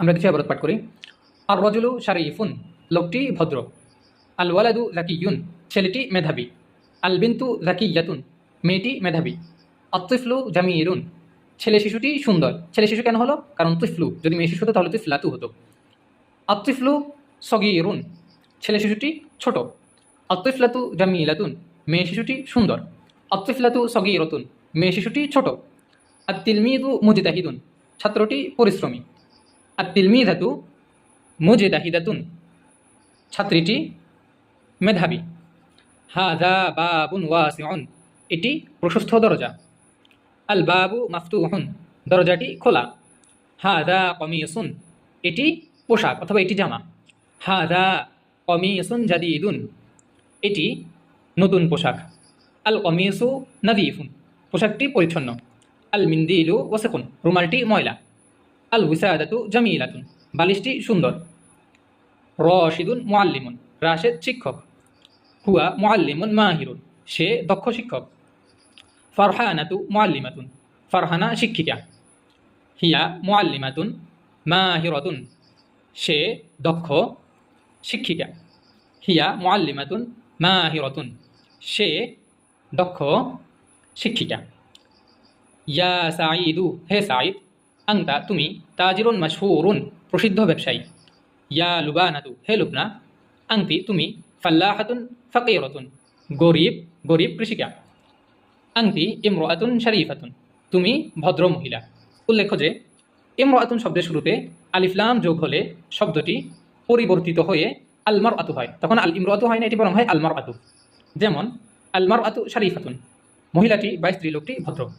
আমরা কিছু আবারত পাঠ করি। আর রজুলু শারিফুন, লোকটি ভদ্র। আল ওয়ালাদু জাকিয়ুন, ছেলেটি মেধাবী। আল বিন্তু জাকিয়াতুন, মেয়েটি মেধাবী। আত্তিফলু জামিলুন, ছেলে শিশুটি সুন্দর। ছেলে শিশু কেন হলো? কারণ তুফলু, যদি মেয়ে শিশু হতো তাহলে তুফলাতু হতো। আত্তিফলু সগীরুন, ছেলে শিশুটি ছোট। আত্তিফলাতু জামিলাতুন, মেয়ে শিশুটি সুন্দর। আত্তিফলাতু সগীরতুন, মেয়ে শিশুটি ছোট। আত্তিলমিদু মুজতাহিদুন, ছাত্রটি পরিশ্রমী। আত্তিলমিদাতু মুজতাহিদাতুন, ছাত্রীটি মেধাবী। হাযা বাবুন ওয়াসিউন, এটি প্রশস্ত দরজা। আল বাবু মাফতুহুন, দরজাটি খোলা। হাযা কমিসুন, এটি পোশাক অথবা এটি জামা। হাযা কমিসুন জাদীদুন, এটি নতুন পোশাক। আল কমিসু নাযীফুন, পোশাকটি পরিচ্ছন্ন। আল মিন্দিলু ওয়াসিকুন, রুমালটি ময়লা। আল উসাদাতু জামিলাতুন, বালিশটি সুন্দর। রশিদুন মুআল্লিমুন, রাশেদ শিক্ষক। হুয়া মুআল্লিমুন মাহিরুন, সে দক্ষ শিক্ষক। ফারহানাতু মুআল্লিমাতুন, ফারহানা শিক্ষিকা। হিয়া মুআল্লিমাতুন মাহিরাতুন, সে দক্ষ শিক্ষিকা। হিয়া মুআল্লিমাতুন মাহিরাতুন, সে দক্ষ শিক্ষিকা। ইয়া সাঈদু, হে সাঈদ। আংতা, তুমি। তাজিরুন মাশহুরুন, প্রসিদ্ধ ব্যবসায়ী। ইয়া লুবানাতু, হে লুবনা। আংতি, তুমি। ফাল্লাহাতুন ফাকিরাতুন, গরিব গরিব কৃষিকা। আংতি ইমরাতুন শরীফাতুন, তুমি ভদ্র মহিলা। উল্লেখ্য যে ইমরাতুন শব্দের শুরুতে আলিফলাম যোগ হলে শব্দটি পরিবর্তিত হয়ে আলমার আতু হয়, তখন আল ইমরাতু হয় না, এটি বরং হয় আলমার আতু। যেমন আলমার আতু শরীফাতুন, মহিলাটি বা স্ত্রী লোকটি ভদ্র।